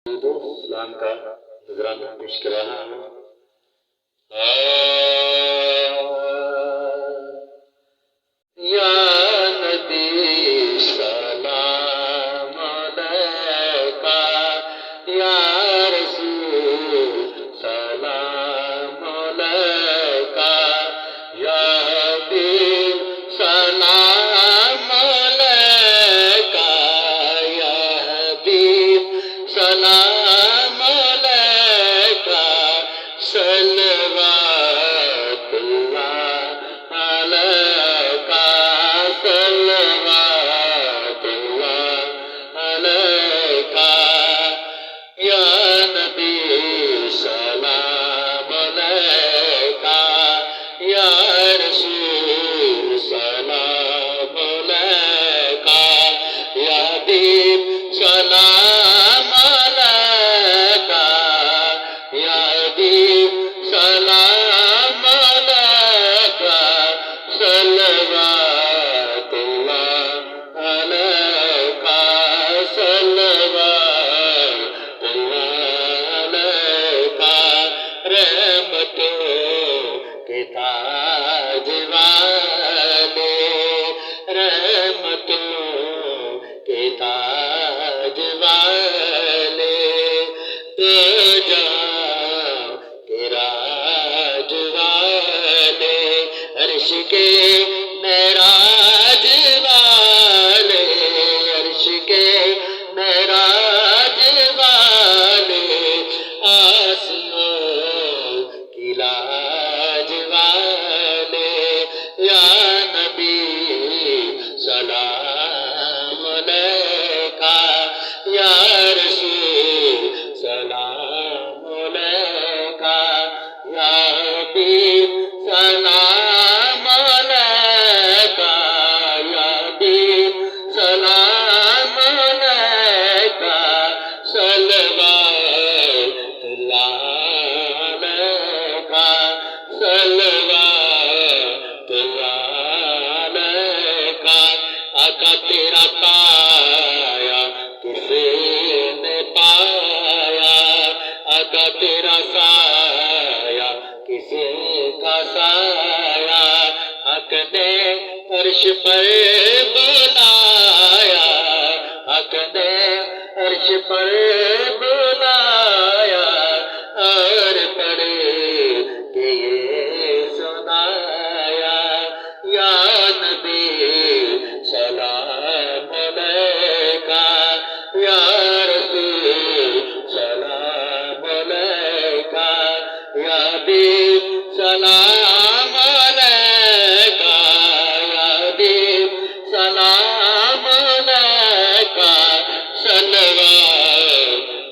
اسلام کا نذرانہ پیش کر رہا ہوں۔ یا نبی سلام علیکہ، یا رسول سلام علیکہ، یا حبیب سلام علیکہ، یا حبیب سلام علیکہ، صلوات اللہ علیکہ، صلوات اللہ علیکہ، یا نبی سلام علیکہ، یا رسول سلام علیکہ، یا حبیب سلام علیکہ، یا حبیب سلام علیکہ، صلوات اللہ علیکہ، صلوات اللہ علیکہ، رحمتوں کے تاج والے، رحمتوں کے تاج والے، دو جہاں کے راج والے، عرش کے معراج والے، عرش کے معراج والے، آسماں کی لاج والے، یا نبی سلام علیکہ، یا رسول سلام علیکہ، یا حبیب سلام علیکہ، یا حبیب سلام علیکہ، صلوات اللہ علیکہ، صلوات اللہ علیکہ، آقا تیرا پایا کس نے پایا، آقا تیرا سایہ کس کا سایہ، حق نے عرش پر بلایا، حق نے عرش پر بلایا، اور پڑھ کے یہ سنایا، یا نبی سلام علیکہ، یا رسول سلام علیکہ، یا حبیب سلام علیکہ، یا حبیب سلام علیکہ، صلوات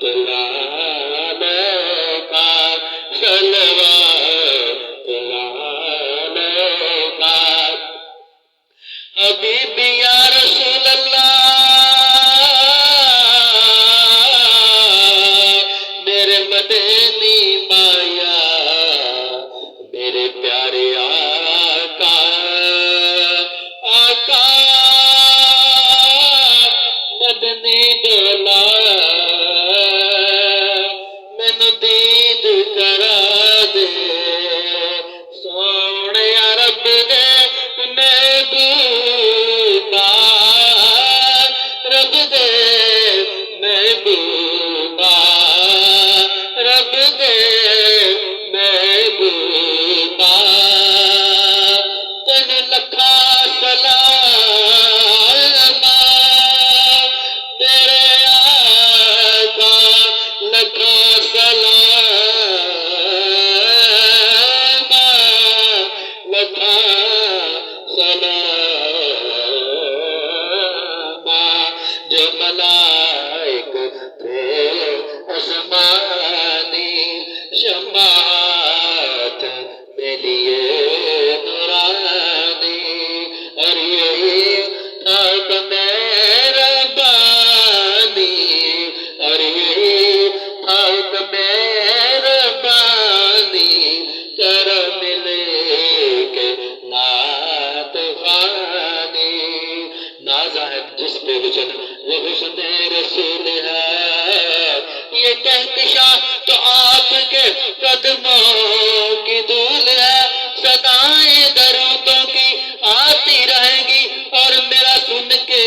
کہکشاں تو آپ کے قدموں کی دھول ہے، صدائیں درودوں کی آتی رہیں گی اور میرا سن کے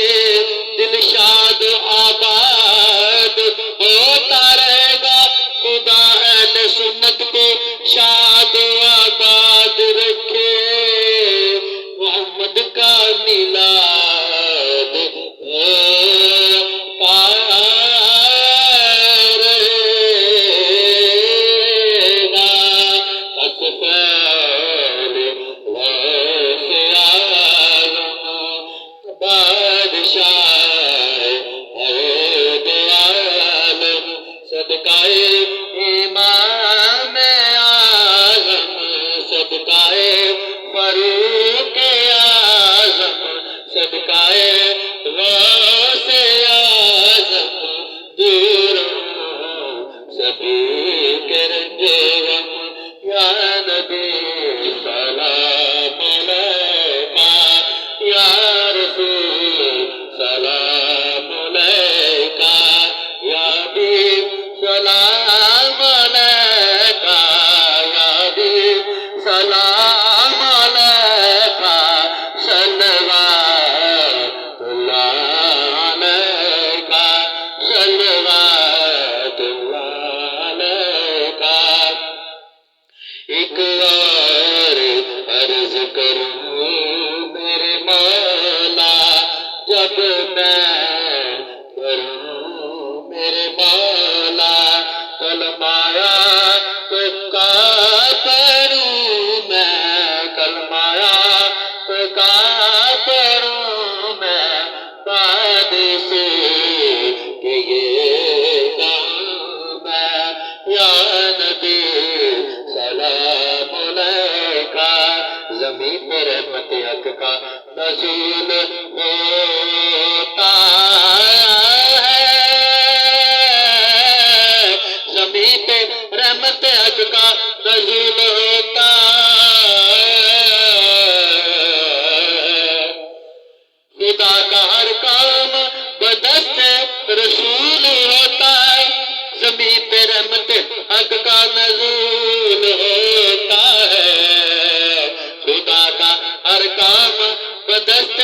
دل شاد آباد ہوتا رہے گا۔ خدا اہل سنت کو شاد آباد رکھے، محمد کا میلاد فاروق اعظم، صدقائے غوث اعظم، دور ہوں سبھی کے رنج غم، یا نبی سلام علیکہ، یا رسول سلام علیکہ، یا حبیب سلام علیکہ، یا حبیب سلام علیکہ، صلوات اللہ علیکہ، صلوات اللہ علیکہ۔ ایک اور عرض کروں میرے مولا، جب میں کروں میرے مولا کلمہ کا کروں میں، کلمہ کا کروں میں، بعد سے کہ یہ کہوں میں، یا نبی سلام علیکہ۔ زمین پہ رحمت حق کا نزول ہوتا ہے، زمین پہ رحمت حق کا نزول ہوتا ہے، خدا کا ہر کام بدست رسول ہوتا ہے، زمین پہ رحمت حق کا نزول ہوتا ہے، خدا کا ہر کام بدست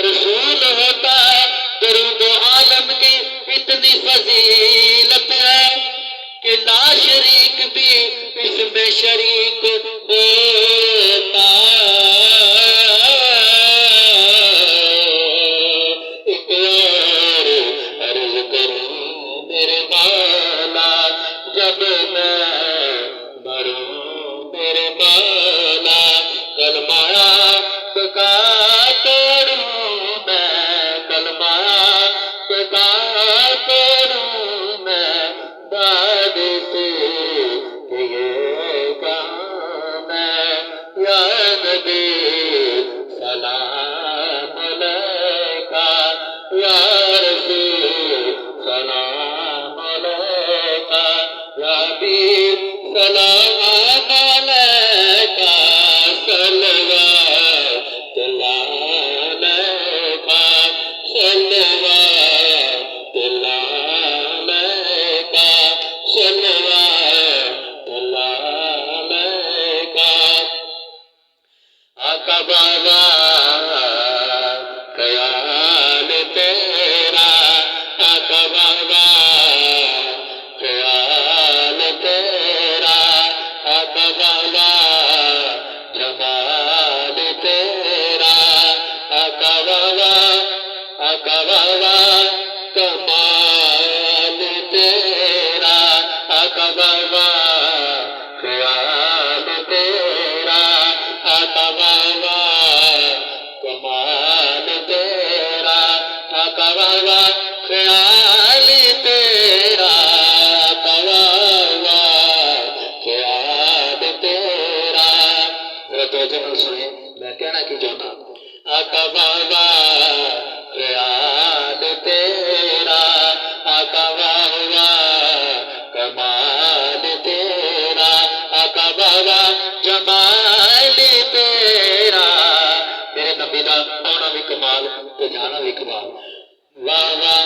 رسول ہوتا ہے۔ درود و عالم کی اتنی فضیلت ہے کہ لا شریک بھی اس میں شریک ہوتا ہے۔ ایک اور عرض کروں میرے مولا، جب میں مروں میرے مولا کلمہ کا توڑوں میں، کلمہ کا توڑوں میں، بعد سے کہ یہ کہوں میں، یا نبی سلام علیکہ، یا رسول سلام علیکہ، یا حبیب سلام علیکہ، صلوات اللہ علیکہ، صلوات اللہ علیکہ، صلوات اللہ علیکہ۔ آقا والا خیال تیرا، آقا والا خیال تیرا، آقا والا جمال تیرا، آقا والا کمال تیرا، آقا والا خیال تیرا، آقا والا کمال تیرا، آقا والا خیال تیرا، آقا والا خیال تیرا۔ ذرا توجہ نال سنیں، میں کہنا کی چاہتا، آقا والا خیال تیرا، آقا والا کمال تیرا، آقا والا جمال تیرا، میرے نبی دا آنا بھی کمال تو جانا بھی کمال، واہ واہ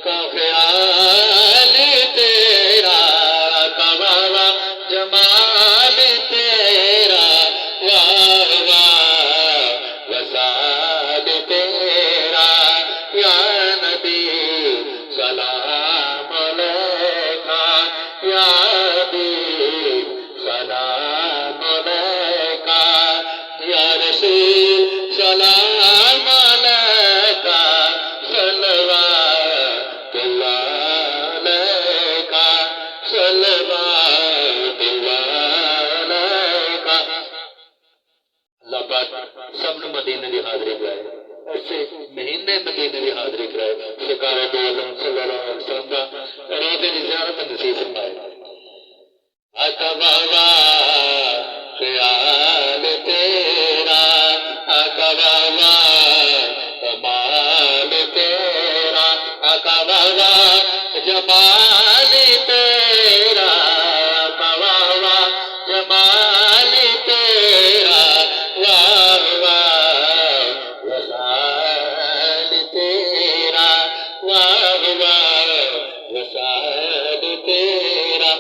کا خیال تیرا، یا حبیب سلام علیکہ یا رسول سلام علیکہ صلوات اللہ علیکہ صلوات اللہ علیکہ اللہ پاک سب نے مدینے کی حاضری کرائے ایسے مہینے مدینے کی حاضری کرائے سرکار دو عالم صلی اللہ علیہ وسلم کا روزے کی زیارت نصیب فرمائے آقا بابا خیال تیرا آقا بابا کمال تیرا آقا بابا جمال تیرا آقا بابا جمال تیرا واہ واہ وصال تیرا واہ واہ وصال تیرا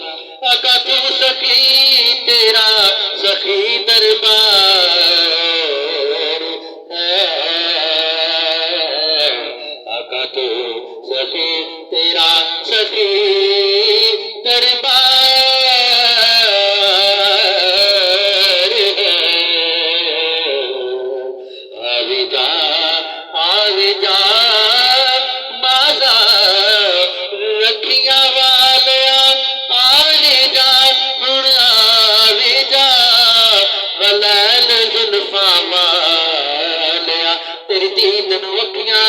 آقا تو سخی تیرا سخی دربار ہے آقا تو سخی تیرا سخی دربار ہے آوی جا ماذا رکھیاں والیا آوی جا ولین زلفاں والیا تیری دید نو اکھیاں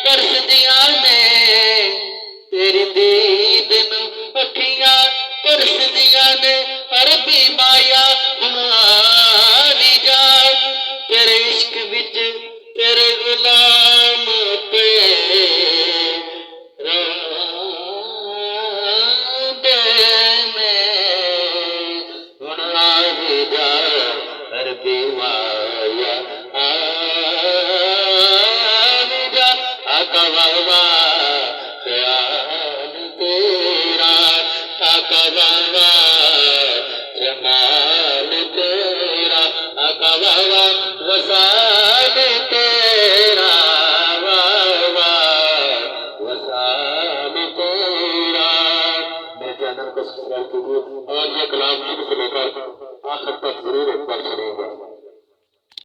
ترس دیاں نے تیری دید نو اکھیاں ترس دیاں نے عربی مایا